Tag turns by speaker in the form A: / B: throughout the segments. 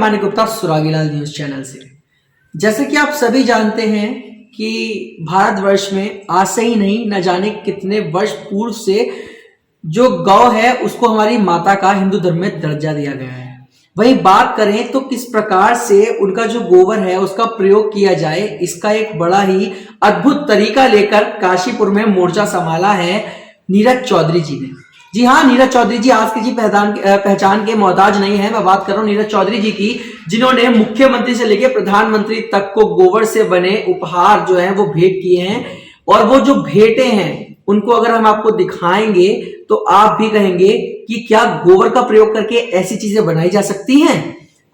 A: Manik Gupta सुरागीलाल news channel से। जैसे कि आप सभी जानते हैं कि भारतवर्ष में आज से ही नहीं न जाने कितने वर्ष पूर्व से जो गौ है उसको हमारी माता का हिंदू धर्म में दर्जा दिया गया है। वहीं बात करें तो किस प्रकार से उनका जो गोबर है उसका प्रयोग किया जाए, इसका एक बड़ा ही अद्भुत तरीका लेकर काशीपुर में मोर्चा संभाला है नीरज चौधरी जी ने। जी हाँ, नीरज चौधरी जी आज की जी पहचान के मोहताज नहीं है। मैं बात कर रहा हूँ नीरज चौधरी जी की, जिन्होंने मुख्यमंत्री से लेकर प्रधानमंत्री तक को गोबर से बने उपहार जो है वो भेंट किए हैं। और वो जो भेंटे हैं उनको अगर हम आपको दिखाएंगे तो आप भी कहेंगे कि क्या गोबर का प्रयोग करके ऐसी चीजें बनाई जा सकती हैं।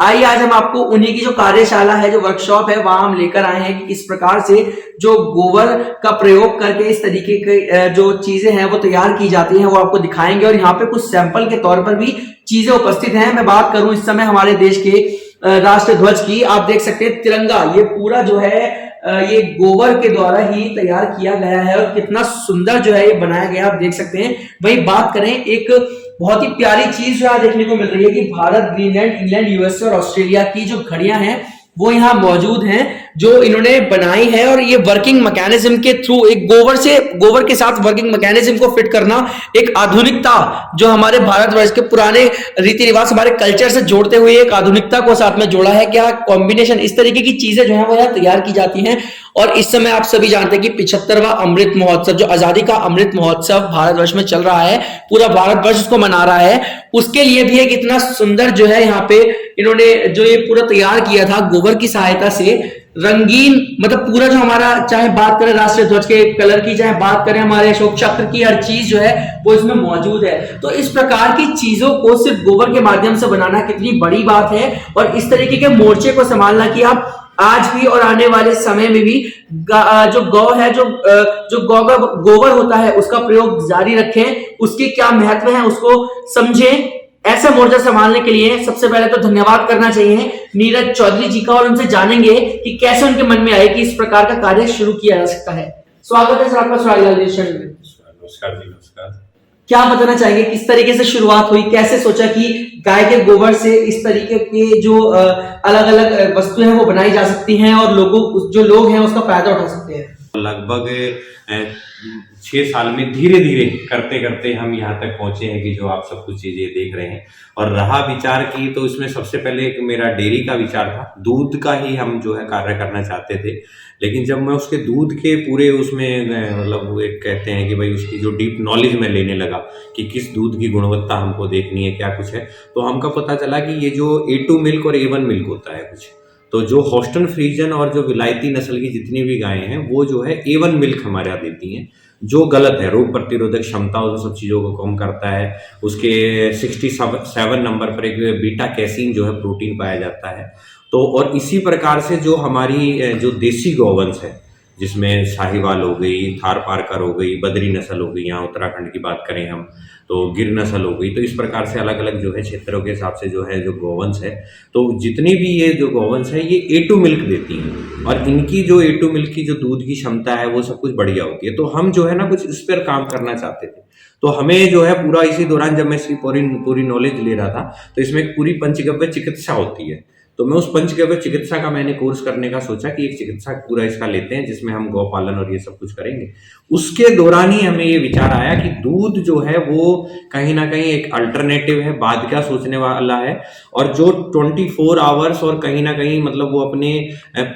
A: आइए आज हम आपको उन्हीं की जो कार्यशाला है, जो वर्कशॉप है, वहां हम लेकर आए हैं कि किस प्रकार से जो गोबर का प्रयोग करके इस तरीके के जो चीजें हैं वो तैयार की जाती हैं, वो आपको दिखाएंगे। और यहाँ पे कुछ सैंपल के तौर पर भी चीजें उपस्थित हैं। मैं बात करूं इस समय हमारे देश के राष्ट्र ध्वज की, आप देख सकते हैं तिरंगा, ये पूरा जो है ये गोबर के द्वारा ही तैयार किया गया है और कितना सुंदर जो है ये बनाया गया, आप देख सकते हैं। वही बात करें, एक बहुत ही प्यारी चीज जो देखने को मिल रही है कि भारत, ग्रीनलैंड, इंग्लैंड, यूएसए और ऑस्ट्रेलिया की जो घड़ियां हैं वो यहाँ मौजूद हैं, जो इन्होंने बनाई है। और ये वर्किंग मैकेनिज्म के थ्रू एक गोबर के साथ वर्किंग मैकेनिज्म को फिट करना एक आधुनिकता जो हमारे भारतवर्ष के पुराने रीति रिवाज, हमारे कल्चर से जोड़ते हुए एक आधुनिकता को साथ में जोड़ा है। क्या कॉम्बिनेशन, इस तरीके की चीजें जो है वो यहाँ तैयार की जाती हैं। और इस समय आप सभी जानते हैं कि 75वां अमृत महोत्सव, जो आजादी का अमृत महोत्सव भारतवर्ष में चल रहा है, पूरा भारतवर्ष उसको मना रहा है, उसके लिए भी एक इतना सुंदर जो है यहाँ पे इन्होंने जो ये पूरा तैयार किया था गोबर की सहायता से, रंगीन, मतलब पूरा जो हमारा, चाहे बात करें राष्ट्रीय ध्वज के कलर की, चाहे बात करें हमारे अशोक चक्र की, हर चीज जो है वो इसमें मौजूद है। तो इस प्रकार की चीजों को सिर्फ गोबर के माध्यम से बनाना कितनी बड़ी बात है। और इस तरीके के मोर्चे को संभालना कि आप आज भी और आने वाले समय में भी जो गौ है, जो गौ का गोबर होता है उसका प्रयोग जारी रखें, उसकी क्या महत्व है उसको समझें। ऐसा मोर्चा संभालने के लिए सबसे पहले तो धन्यवाद करना चाहिए नीरज चौधरी जी का, और उनसे जानेंगे कि कैसे उनके मन में आए कि इस प्रकार का कार्य शुरू किया जा सकता है। स्वागत है सर आपका सुरागीलाल न्यूज चैनल में।
B: नमस्कार जी, नमस्कार।
A: क्या बताना चाहेंगे किस तरीके से शुरुआत हुई, कैसे सोचा कि गाय के गोबर से इस तरीके के जो अलग अलग वस्तुएं हैं वो बनाई जा सकती हैं और जो लोग हैं उसका फायदा उठा सकते हैं।
B: लगभग 6 साल में धीरे धीरे करते करते हम यहाँ तक पहुंचे हैं कि जो आप सब कुछ चीजें देख रहे हैं। और रहा विचार की, तो इसमें सबसे पहले एक मेरा डेयरी का विचार था, दूध का ही हम जो है कार्य करना चाहते थे। लेकिन जब मैं उसके दूध के पूरे उसमें मतलब वो एक कहते हैं कि भाई उसकी जो डीप नॉलेज में लेने लगा कि किस दूध की गुणवत्ता हमको देखनी है, क्या कुछ है, तो हमको पता चला कि ये जो A2 मिल्क और A1 मिल्क होता है कुछ, तो जो हॉस्टन फ्रीजन और जो विलायती नस्ल की जितनी भी गायें हैं वो जो है A1 मिल्क हमारे यहाँ देती हैं, जो गलत है। रोग प्रतिरोधक क्षमता उन सब चीज़ों को कम करता है। उसके 67 नंबर पर एक बीटा कैसीन जो है प्रोटीन पाया जाता है। तो और इसी प्रकार से जो हमारी जो देसी गौवंश है, जिसमें साहिवाल हो गई, थार पारकर हो गई, बद्री नस्ल हो गई, यहाँ उत्तराखंड की बात करें हम तो गिर नस्ल हो गई, तो इस प्रकार से अलग अलग जो है क्षेत्रों के हिसाब से जो है जो गौवंश है, तो जितनी भी ये जो गौवंश है ये A2 मिल्क देती हैं। और इनकी जो A2 मिल्क की जो दूध की क्षमता है वो सब कुछ बढ़िया होती है। तो हम जो है ना कुछ इस पर काम करना चाहते थे। तो हमें जो है पूरा इसी दौरान जब मैं इसकी पूरी नॉलेज ले रहा था, तो इसमें एक पूरी पंचगव्य चिकित्सा होती है। तो मैं उस पंचगव्य चिकित्सा का मैंने कोर्स करने का सोचा कि एक चिकित्सा पूरा इसका लेते हैं जिसमें हम गौ पालन और ये सब कुछ करेंगे। उसके दौरान ही हमें ये विचार आया कि दूध जो है वो कहीं ना कहीं एक अल्टरनेटिव है, बाद का सोचने वाला है। और जो 24 आवर्स और कहीं ना कहीं मतलब वो अपने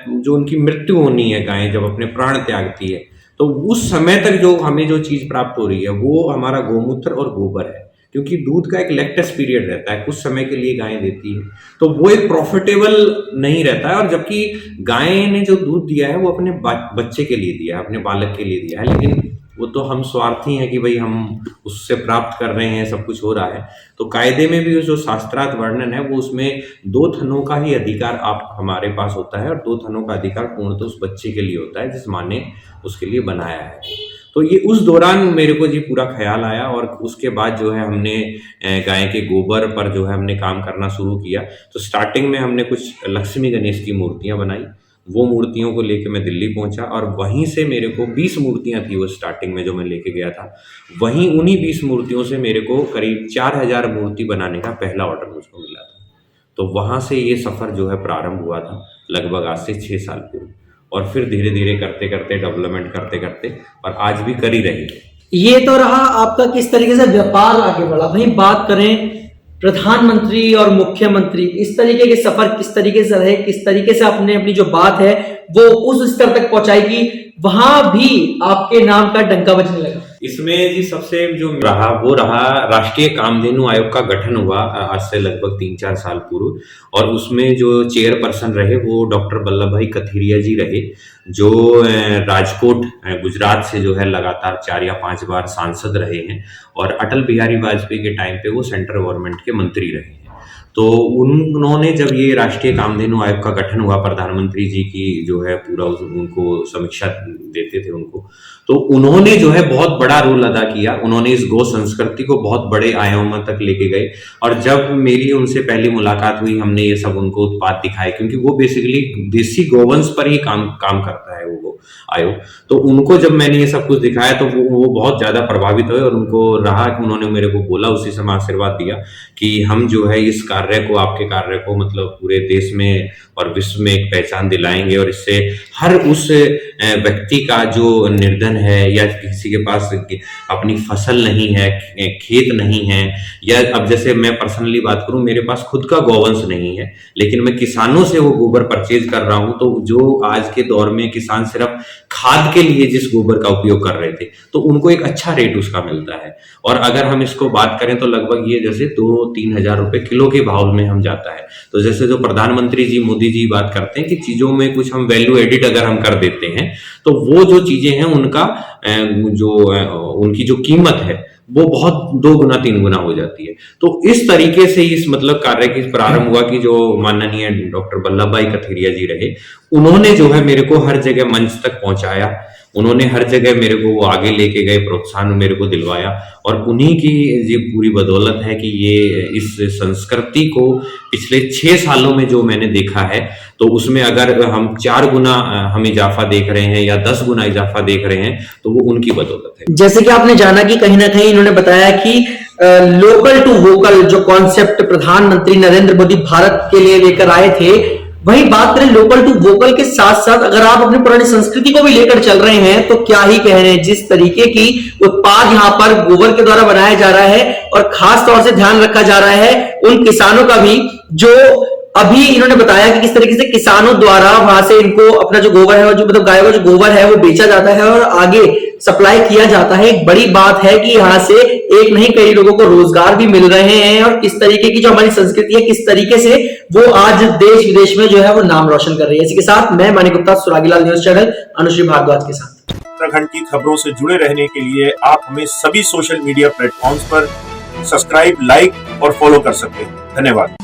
B: जो उनकी मृत्यु होनी है, गायें जब अपने प्राण त्यागती है, तो उस समय तक जो हमें जो चीज प्राप्त हो रही है वो हमारा गोमूत्र और गोबर है। क्योंकि दूध का एक लैक्टेस पीरियड रहता है, कुछ समय के लिए गायें देती है, तो वो एक प्रॉफिटेबल नहीं रहता है। और जबकि गाय ने जो दूध दिया है वो अपने बच्चे के लिए दिया है, अपने बालक के लिए दिया है, लेकिन वो तो हम स्वार्थी हैं कि भाई हम उससे प्राप्त कर रहे हैं, सब कुछ हो रहा है। तो कायदे में भी जो शास्त्रार्थ वर्णन है वो उसमें 2 थनों का ही अधिकार आप हमारे पास होता है, और 2 थनों का अधिकार पूर्णतः उस बच्चे के लिए होता है जिस माँ ने उसके लिए बनाया है। तो ये उस दौरान मेरे को जी पूरा ख्याल आया। और उसके बाद जो है हमने गाय के गोबर पर जो है हमने काम करना शुरू किया। तो स्टार्टिंग में हमने कुछ लक्ष्मी गणेश की मूर्तियां बनाई, वो मूर्तियों को लेके मैं दिल्ली पहुंचा, और वहीं से मेरे को 20 मूर्तियां थी वो स्टार्टिंग में जो मैं लेके गया था। वहीं उन्हीं 20 मूर्तियों से मेरे को करीब 4000 मूर्ति बनाने का पहला ऑर्डर मुझको मिला था। तो वहाँ से ये सफ़र जो है प्रारंभ हुआ था लगभग आज से 6 साल पूर्व, और फिर धीरे धीरे करते करते डेवलपमेंट करते करते और आज भी कर ही रहे हैं।
A: ये तो रहा आपका किस तरीके से व्यापार आगे बढ़ा। वहीं बात करें प्रधानमंत्री और मुख्यमंत्री, इस तरीके के सफर किस तरीके से रहे, किस तरीके से आपने अपनी जो बात है वो उस स्तर तक पहुंचाई कि वहां भी आपके नाम का डंका बजने लगा।
B: इसमें जी सबसे जो रहा वो रहा राष्ट्रीय कामधेनु आयोग का गठन हुआ आज से लगभग 3-4 साल पूर्व, और उसमें जो चेयरपर्सन रहे वो डॉक्टर वल्लभ भाई कथीरिया जी रहे, जो राजकोट गुजरात से जो है लगातार 4 या 5 बार सांसद रहे हैं, और अटल बिहारी वाजपेयी के टाइम पे वो सेंट्रल गवर्नमेंट के मंत्री रहे हैं। तो उन्होंने जब ये राष्ट्रीय कामधेनु आयोग का गठन हुआ, प्रधानमंत्री जी की जो है पूरा उनको समीक्षा देते थे उनको, तो उन्होंने जो है बहुत बड़ा रोल अदा किया। उन्होंने इस गौ संस्कृति को बहुत बड़े आयामों तक लेके गए, और जब मेरी उनसे पहली मुलाकात हुई हमने ये सब उनको उत्पाद दिखाए, क्योंकि वो बेसिकली देसी गोवंश पर ही काम करता है वो आयोग। तो उनको जब मैंने ये सब कुछ दिखाया तो वो बहुत ज्यादा प्रभावित हुए, और उनको रहा कि उन्होंने मेरे को बोला, उसी समय आशीर्वाद दिया कि हम जो है इस कार्य को, आपके कार्य को मतलब पूरे देश में और विश्व में एक पहचान दिलाएंगे, और इससे हर उस व्यक्ति का जो निर्धन है या किसी के पास अपनी फसल नहीं है, खेत नहीं है, या अब जैसे मैं पर्सनली बात करूं, मेरे पास खुद का गौवंश नहीं है लेकिन मैं किसानों से वो गोबर परचेज कर रहा हूं, तो जो आज के दौर में किसान सिर्फ खाद के लिए जिस गोबर का उपयोग कर रहे थे तो उनको एक अच्छा रेट उसका मिलता है। और अगर हम इसको बात करें तो लगभग ये जैसे 2-3 हजार रुपए किलो के भाव में हम जाता है। तो जैसे जो प्रधानमंत्री जी मोदी जी बात करते हैं कि चीजों में कुछ हम वैल्यू एडिट अगर हम कर देते हैं तो वो जो चीजें हैं उनका उनकी जो कीमत है वो बहुत 2 गुना 3 गुना हो जाती है। तो इस तरीके से इस मतलब कार्य की प्रारंभ हुआ कि जो माननीय डॉक्टर वल्लभ भाई कथीरिया जी रहे, उन्होंने जो है मेरे को हर जगह मंच तक पहुंचाया, उन्होंने हर जगह मेरे को वो आगे लेके गए, प्रोत्साहन मेरे को दिलवाया, और उन्हीं की ये पूरी बदौलत है कि ये इस संस्कृति को पिछले 6 सालों में जो मैंने देखा है, तो उसमें अगर हम 4 गुना हम इजाफा देख रहे हैं या 10 गुना इजाफा देख रहे हैं तो वो उनकी बदौलत है।
A: जैसे कि आपने जाना कि कहीं ना कहीं इन्होंने बताया कि लोकल टू वोकल जो कॉन्सेप्ट प्रधानमंत्री नरेंद्र मोदी भारत के लिए लेकर आए थे, वही बात करें लोकल टू वोकल के साथ साथ अगर आप अपनी पुरानी संस्कृति को भी लेकर चल रहे हैं तो क्या ही कह रहे हैं। जिस तरीके की उत्पाद यहाँ पर गोबर के द्वारा बनाया जा रहा है, और खास तौर से ध्यान रखा जा रहा है उन किसानों का भी जो अभी इन्होंने बताया कि किस तरीके से किसानों द्वारा वहां से इनको अपना जो गोबर है, जो मतलब गायों का जो गोबर है वो बेचा जाता है और आगे सप्लाई किया जाता है। एक बड़ी बात है कि यहाँ से एक नहीं कई लोगों को रोजगार भी मिल रहे हैं, और किस तरीके की जो हमारी संस्कृति है किस तरीके से वो आज देश विदेश में जो है वो नाम रोशन कर रही है। इसी के साथ मैं मानिक गुप्ता, सुरागीलाल न्यूज चैनल, अनुश्री भारद्वाज के साथ।
C: उत्तराखंड की खबरों से जुड़े रहने के लिए आप हमें सभी सोशल मीडिया प्लेटफॉर्म्स पर सब्सक्राइब, लाइक और फॉलो कर सकते हैं। धन्यवाद।